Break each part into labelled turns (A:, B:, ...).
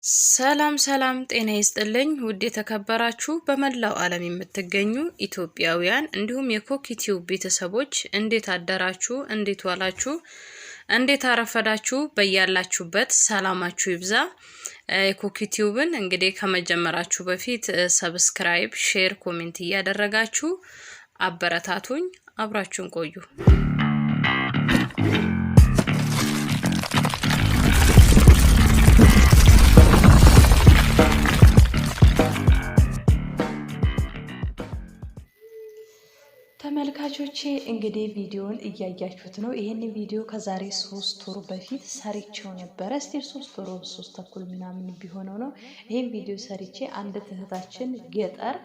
A: ሰላም ሰላም ጤና ይስጥልኝ ውድ የተከበራችሁ በመላው ዓለም የምትገኙ ኢትዮጵያውያን እንዲሁም የኮኪቲዩብ ቤተሰቦች እንዴት አደራችሁ እንዴት ዋላችሁ እንዴት አረፈዳችሁ በያላችሁበት ሰላማችሁ ይብዛ። የኮኪቲዩብን እንግዲህ ከመጀመራችሁ በፊት ሰብስክራይብ ሼር ኮሜንት እያደረጋችሁ አበረታቱኝ አብራችሁን ቆዩ። ተመልካቾቼ እንግዲህ ቪዲዮን እያያችሁት ነው። ይሄን ቪዲዮ ከዛሬ 3 ወር በፊት ሰርቼው ነበር። እስቲ 3 ወር 3 ተኩል ምናምን ቢሆነው ነው ይሄን ቪዲዮ ሰርቼ አንድ እህታችን ገጠር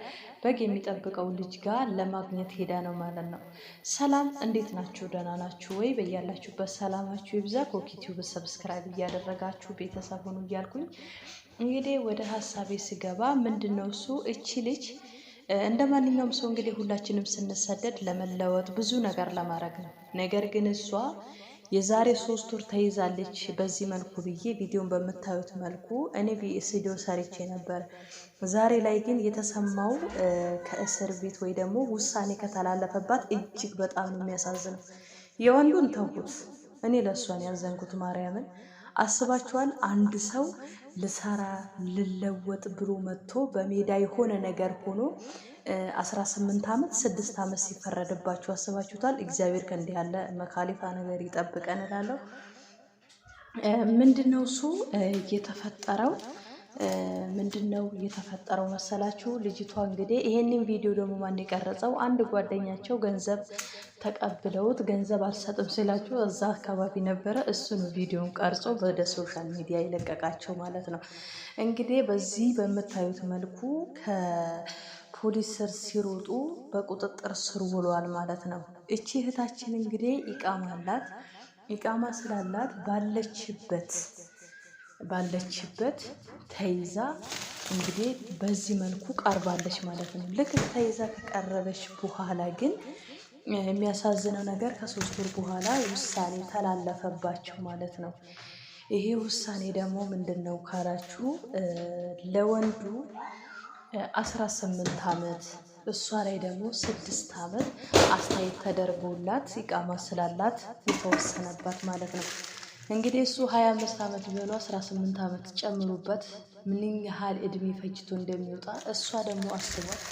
A: በግ የሚጠብቀው ልጅ ጋር ለማግኘት ሄዳ ነው ማለት ነው። ሰላም እንዴት ናችሁ? ደህና ናችሁ ወይ? በያላችሁበት ሰላማችሁ ይብዛ። ኮኪቲዩብ ሰብስክራይብ እያደረጋችሁ ቤተሰብ ሁኑ እያልኩኝ እንግዲህ ወደ ሀሳቤ ስገባ ምንድነው እሱ እቺ ልጅ እንደ ማንኛውም ሰው እንግዲህ ሁላችንም ስንሰደድ ለመለወጥ ብዙ ነገር ለማድረግ ነው። ነገር ግን እሷ የዛሬ 3 ወር ተይዛለች በዚህ መልኩ ብዬ ቪዲዮን በምታዩት መልኩ እኔ ቪዲዮ ሰርቼ ነበር። ዛሬ ላይ ግን የተሰማው ከእስር ቤት ወይ ደግሞ ውሳኔ ከተላለፈባት እጅግ በጣም ነው የሚያሳዝነው። የወንዱን ተውኩት፣ እኔ ለእሷን ያዘንኩት ማርያምን አስባችኋል? አንድ ሰው ልሰራ ልለወጥ ብሎ መጥቶ በሜዳ የሆነ ነገር ሆኖ 18 ዓመት 6 ዓመት ሲፈረድባችሁ አስባችሁታል? እግዚአብሔር ከእንዲህ ያለ መካሊፋ ነገር ይጠብቀን እላለሁ። ምንድነው እሱ የተፈጠረው? ምንድነው የተፈጠረው መሰላችሁ? ልጅቷ እንግዲህ ይሄንን ቪዲዮ ደግሞ ማን የቀረጸው? አንድ ጓደኛቸው ገንዘብ ተቀብለውት ገንዘብ አልሰጥም ሲላቸው እዛ አካባቢ ነበረ። እሱን ቪዲዮን ቀርጾ ወደ ሶሻል ሚዲያ ይለቀቃቸው ማለት ነው። እንግዲህ በዚህ በምታዩት መልኩ ከፖሊስ ስር ሲሮጡ በቁጥጥር ስር ውሏል ማለት ነው። እቺ እህታችን እንግዲህ ኢቃማ አላት። ኢቃማ ስላላት ባለችበት ተይዛ እንግዲህ በዚህ መልኩ ቀርባለች ማለት ነው። ልክ ተይዛ ከቀረበች በኋላ ግን የሚያሳዝነው ነገር ከ3 ወር በኋላ ውሳኔ ተላለፈባቸው ማለት ነው። ይሄ ውሳኔ ደግሞ ምንድነው ካላችሁ ለወንዱ 18 ዓመት እሷ ላይ ደግሞ 6 ዓመት አስተያየት ተደርጎላት ኢቃማ ስላላት የተወሰነባት ማለት ነው። እንግዲህ እሱ 25 ዓመት ቢሆን 18 ዓመት ጨምሩበት ምን ያህል እድሜ ፈጅቶ እንደሚወጣ እሷ ደግሞ አስቧት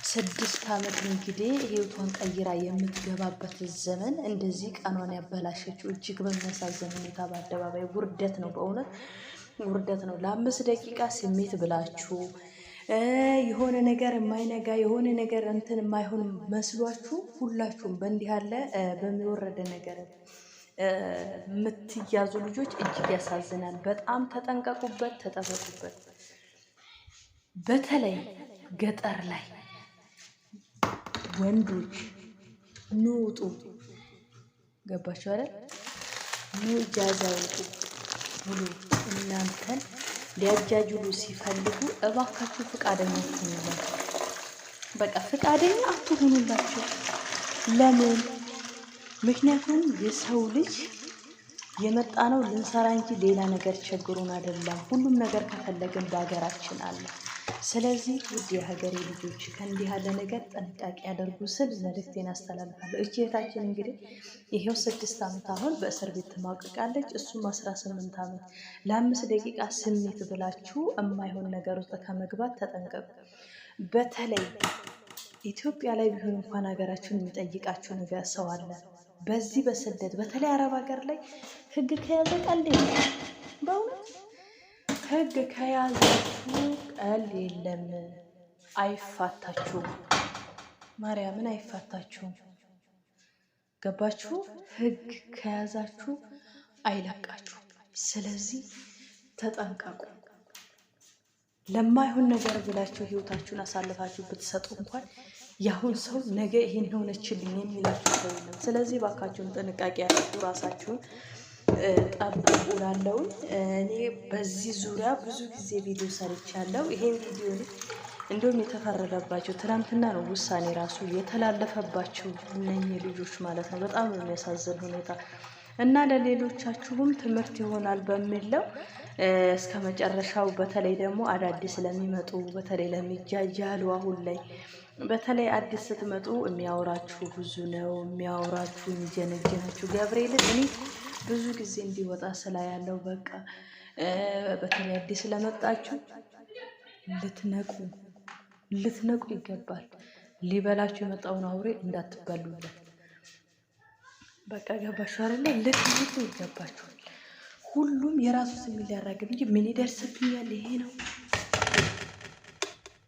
A: 6 ዓመት እንግዲህ ህይወቷን ቀይራ የምትገባበት ዘመን እንደዚህ ቀኗን ያበላሸችው እጅግ በሚያሳዝን ሁኔታ በአደባባይ ውርደት ነው። በእውነት ውርደት ነው። ለ5 ደቂቃ ስሜት ብላችሁ የሆነ ነገር የማይነጋ የሆነ ነገር እንትን የማይሆን መስሏችሁ ሁላችሁም በእንዲህ ያለ በሚወረደ ነገር የምትያዙ ልጆች እጅግ ያሳዝናል። በጣም ተጠንቀቁበት፣ ተጠበቁበት። በተለይ ገጠር ላይ ወንዶች ኑ ውጡ፣ ገባችሁ አይደል? ኑ ኢጃዛ ውጡ ብሎ እናንተን ሊያጃጅሉ ሲፈልጉ እባካችሁ ፍቃደኛ አትሁኑላቸው። በቃ ፍቃደኛ አትሁኑላቸው። ለምን? ምክንያቱም የሰው ልጅ የመጣ ነው ልንሰራ እንጂ ሌላ ነገር ቸግሮን አይደለም። ሁሉም ነገር ከፈለግን በሀገራችን አለ። ስለዚህ ውድ የሀገሬ ልጆች ከእንዲህ ያለ ነገር ጥንቃቄ ያደርጉ ስል መልእክቴን አስተላልፋለሁ። እህታችን እንግዲህ ይሄው 6 ዓመት አሁን በእስር ቤት ትማቅቃለች። እሱም 18 ዓመት። ለ5 ደቂቃ ስሜት ብላችሁ የማይሆን ነገር ውስጥ ከመግባት ተጠንቀቁ። በተለይ ኢትዮጵያ ላይ ቢሆን እንኳን ሀገራችሁን የሚጠይቃችሁ ነገር ሰው አለ። በዚህ በስደት በተለይ አረብ ሀገር ላይ ህግ ከያዘ ቀልድ የለም። በእውነት ህግ ከያዛችሁ ቀልድ የለም። አይፋታችሁም፣ ማርያምን አይፋታችሁም። ገባችሁ? ህግ ከያዛችሁ አይለቃችሁም። ስለዚህ ተጠንቀቁ። ለማይሆን ነገር ብላችሁ ህይወታችሁን አሳልፋችሁ ብትሰጡ እንኳን ያሁን ሰው ነገ ይሄን ሆነችልኝ የሚላችሁ ሰው የለም። ስለዚህ ባካችሁን ጥንቃቄ ያድርጉ፣ ራሳችሁን ጠብቁ እላለሁ። እኔ በዚህ ዙሪያ ብዙ ጊዜ ቪዲዮ ሰርቻለሁ። ይሄን ቪዲዮ እንደውም የተፈረደባቸው ትናንትና ነው ውሳኔ ራሱ የተላለፈባቸው እነኚህ ልጆች ማለት ነው። በጣም የሚያሳዝን ሁኔታ እና ለሌሎቻችሁም ትምህርት ይሆናል በሚለው እስከ መጨረሻው። በተለይ ደግሞ አዳዲስ ለሚመጡ በተለይ ለሚጃጃሉ አሁን ላይ በተለይ አዲስ ስትመጡ የሚያወራችሁ ብዙ ነው፣ የሚያወራችሁ የሚጀነጀናችሁ። ገብርኤልን እኔ ብዙ ጊዜ እንዲወጣ ስላ ያለው በቃ በተለይ አዲስ ለመጣችሁ ልትነቁ ይገባል። ሊበላችሁ የመጣውን አውሬ እንዳትበሉለት። በቃ ገባችሁ አይደለ? ልትነቁ ይገባችኋል። ሁሉም የራሱ ስም ሊያራግብ እንጂ ምን ይደርስብኛል ይሄ ነው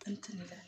A: እንትን ይላል።